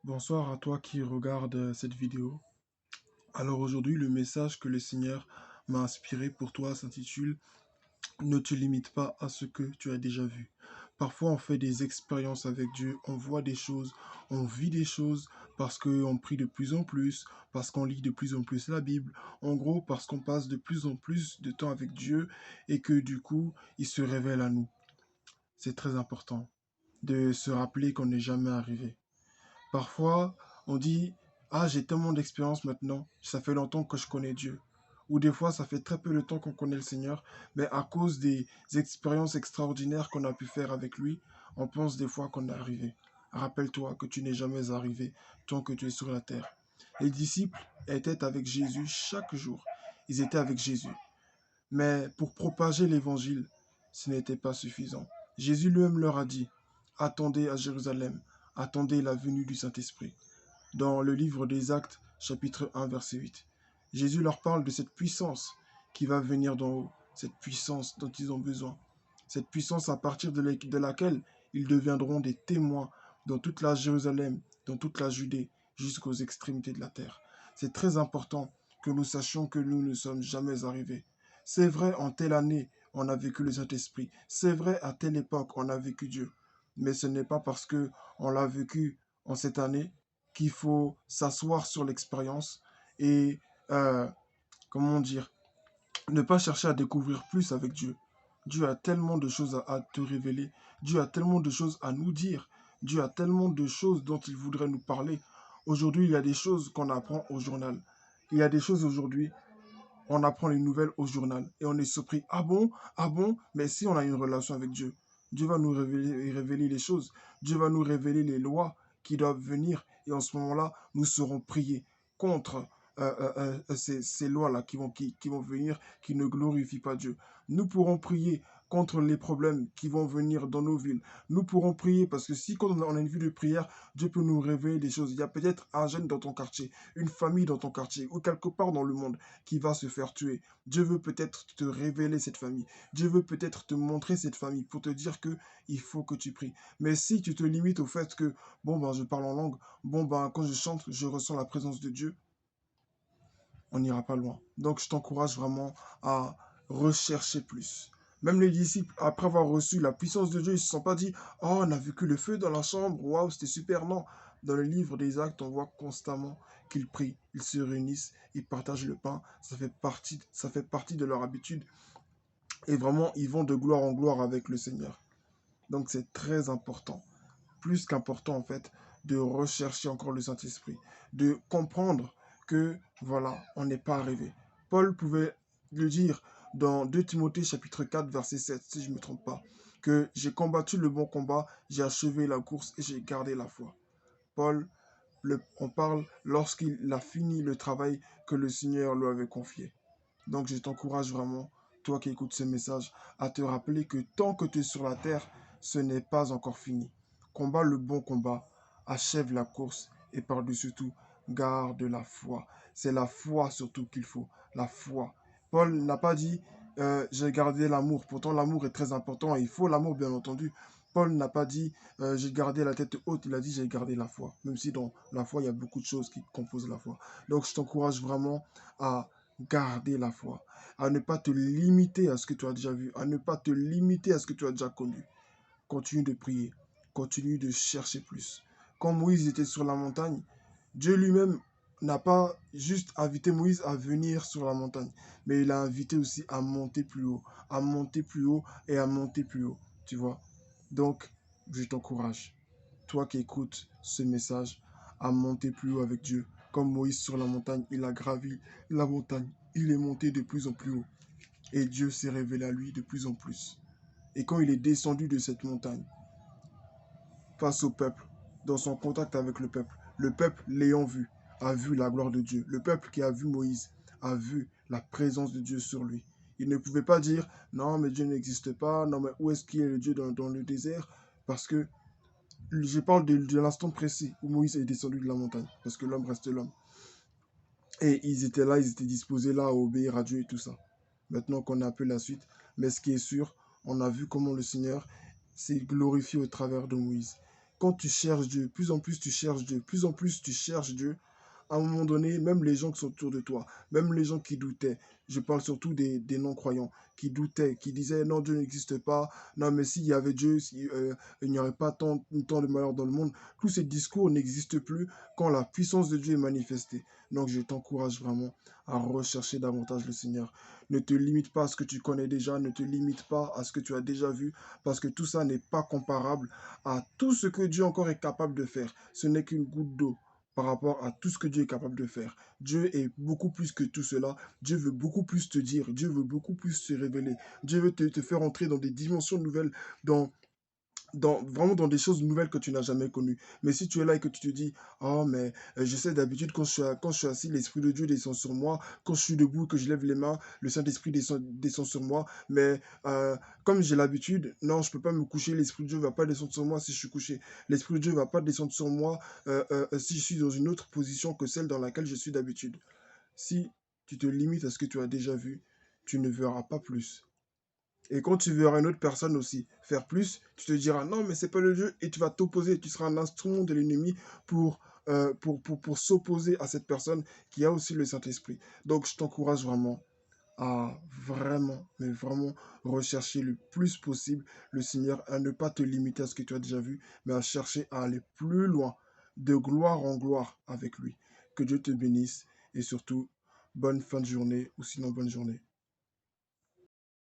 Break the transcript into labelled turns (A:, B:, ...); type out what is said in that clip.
A: Bonsoir à toi qui regarde cette vidéo. Alors aujourd'hui, le message que le Seigneur m'a inspiré pour toi s'intitule Ne te limite pas à ce que tu as déjà vu. Parfois, on fait des expériences avec Dieu, on voit des choses, on vit des choses parce qu'on prie de plus en plus, parce qu'on lit de plus en plus la Bible, en gros parce qu'on passe de plus en plus de temps avec Dieu et que du coup, il se révèle à nous. C'est très important de se rappeler qu'on n'est jamais arrivé. Parfois, on dit, ah, j'ai tellement d'expérience maintenant, ça fait longtemps que je connais Dieu. Ou des fois, ça fait très peu de temps qu'on connaît le Seigneur, mais à cause des expériences extraordinaires qu'on a pu faire avec lui, on pense des fois qu'on est arrivé. Rappelle-toi que tu n'es jamais arrivé tant que tu es sur la terre. Les disciples étaient avec Jésus chaque jour. Ils étaient avec Jésus. Mais pour propager l'évangile, ce n'était pas suffisant. Jésus lui-même leur a dit, attendez à Jérusalem, attendez la venue du Saint-Esprit. Dans le livre des Actes, chapitre 1, verset 8. Jésus leur parle de cette puissance qui va venir d'en haut, cette puissance dont ils ont besoin, cette puissance à partir de laquelle ils deviendront des témoins dans toute la Jérusalem, dans toute la Judée, jusqu'aux extrémités de la terre. C'est très important que nous sachions que nous ne sommes jamais arrivés. C'est vrai, en telle année, on a vécu le Saint-Esprit. C'est vrai, à telle époque, on a vécu Dieu. Mais ce n'est pas parce que on l'a vécu en cette année qu'il faut s'asseoir sur l'expérience et, comment dire, ne pas chercher à découvrir plus avec Dieu. Dieu a tellement de choses à te révéler. Dieu a tellement de choses à nous dire. Dieu a tellement de choses dont il voudrait nous parler. Aujourd'hui, il y a des choses qu'on apprend au journal. Il y a des choses aujourd'hui, on apprend les nouvelles au journal et on est surpris. Ah bon? Ah bon? Mais si on a une relation avec Dieu, Dieu va nous révéler les choses. Dieu va nous révéler les lois qui doivent venir. Et en ce moment-là, nous serons priés contre ces lois-là qui vont venir, qui ne glorifient pas Dieu. Nous pourrons prier contre les problèmes qui vont venir dans nos villes. Nous pourrons prier parce que si quand on a une vie de prière, Dieu peut nous révéler des choses. Il y a peut-être un jeune dans ton quartier, une famille dans ton quartier ou quelque part dans le monde qui va se faire tuer. Dieu veut peut-être te révéler cette famille. Dieu veut peut-être te montrer cette famille pour te dire que il faut que tu pries. Mais si tu te limites au fait que, bon, ben, je parle en langue, bon, ben, quand je chante, je ressens la présence de Dieu, on n'ira pas loin. Donc, je t'encourage vraiment à rechercher plus. Même les disciples, après avoir reçu la puissance de Dieu, ils ne se sont pas dit, oh, on a vécu le feu dans la chambre, waouh, c'était super. Non, dans le livre des Actes, on voit constamment qu'ils prient, ils se réunissent, ils partagent le pain, ça fait partie de leur habitude. Et vraiment, ils vont de gloire en gloire avec le Seigneur. Donc, c'est très important, plus qu'important en fait, de rechercher encore le Saint-Esprit, de comprendre que voilà, on n'est pas arrivé. Paul pouvait le dire dans 2 Timothée chapitre 4 verset 7, si je ne me trompe pas, que j'ai combattu le bon combat, j'ai achevé la course et j'ai gardé la foi. Paul, on parle lorsqu'il a fini le travail que le Seigneur lui avait confié. Donc je t'encourage vraiment, toi qui écoutes ce message, à te rappeler que tant que tu es sur la terre, ce n'est pas encore fini. Combat le bon combat, achève la course et par-dessus tout, garde la foi. C'est la foi surtout qu'il faut, la foi. Paul n'a pas dit j'ai gardé l'amour. Pourtant l'amour est très important et il faut l'amour bien entendu. Paul n'a pas dit j'ai gardé la tête haute, il a dit j'ai gardé la foi. Même si dans la foi, il y a beaucoup de choses qui composent la foi. Donc je t'encourage vraiment à garder la foi, à ne pas te limiter à ce que tu as déjà vu, à ne pas te limiter à ce que tu as déjà connu. Continue de prier, continue de chercher plus. Quand Moïse était sur la montagne, Dieu lui-même n'a pas juste invité Moïse à venir sur la montagne, mais il a invité aussi à monter plus haut, à monter plus haut et à monter plus haut, tu vois. Donc, je t'encourage, toi qui écoutes ce message, à monter plus haut avec Dieu. Comme Moïse sur la montagne, il a gravi la montagne, il est monté de plus en plus haut. Et Dieu s'est révélé à lui de plus en plus. Et quand il est descendu de cette montagne, face au peuple, dans son contact avec le peuple l'ayant vu, a vu la gloire de Dieu. Le peuple qui a vu Moïse a vu la présence de Dieu sur lui. Il ne pouvait pas dire, non, mais Dieu n'existe pas, non, mais où est-ce qu'il est le Dieu dans le désert? Parce que je parle de l'instant précis où Moïse est descendu de la montagne, parce que l'homme reste l'homme. Et ils étaient là, ils étaient disposés là à obéir à Dieu et tout ça. Maintenant qu'on a un peu la suite, mais ce qui est sûr, on a vu comment le Seigneur s'est glorifié au travers de Moïse. quand tu cherches Dieu, plus en plus tu cherches Dieu, plus en plus tu cherches Dieu, à un moment donné, même les gens qui sont autour de toi, même les gens qui doutaient, je parle surtout des non-croyants, qui doutaient, qui disaient non, Dieu n'existe pas, non, mais s'il y avait Dieu, il n'y aurait pas tant de malheur dans le monde. Tous ces discours n'existent plus quand la puissance de Dieu est manifestée. Donc je t'encourage vraiment à rechercher davantage le Seigneur. Ne te limite pas à ce que tu connais déjà, ne te limite pas à ce que tu as déjà vu, parce que tout ça n'est pas comparable à tout ce que Dieu encore est capable de faire. Ce n'est qu'une goutte d'eau par rapport à tout ce que Dieu est capable de faire. Dieu est beaucoup plus que tout cela. Dieu veut beaucoup plus te dire. Dieu veut beaucoup plus se révéler. Dieu veut te faire entrer dans des dimensions nouvelles, dans vraiment dans des choses nouvelles que tu n'as jamais connues. Mais si tu es là et que tu te dis, oh, mais je sais d'habitude, quand je suis assis, l'Esprit de Dieu descend sur moi. Quand je suis debout, que je lève les mains, le Saint-Esprit descend sur moi. Mais comme j'ai l'habitude, non, je ne peux pas me coucher. L'Esprit de Dieu ne va pas descendre sur moi si je suis couché. L'Esprit de Dieu ne va pas descendre sur moi si je suis dans une autre position que celle dans laquelle je suis d'habitude. Si tu te limites à ce que tu as déjà vu, tu ne verras pas plus. Et quand tu verras une autre personne aussi faire plus, tu te diras non, mais c'est pas le jeu et tu vas t'opposer. Tu seras un instrument de l'ennemi pour, pour s'opposer à cette personne qui a aussi le Saint-Esprit. Donc, je t'encourage vraiment à vraiment, mais vraiment rechercher le plus possible le Seigneur, à ne pas te limiter à ce que tu as déjà vu, mais à chercher à aller plus loin, de gloire en gloire avec lui. Que Dieu te bénisse et surtout, bonne fin de journée ou sinon bonne journée.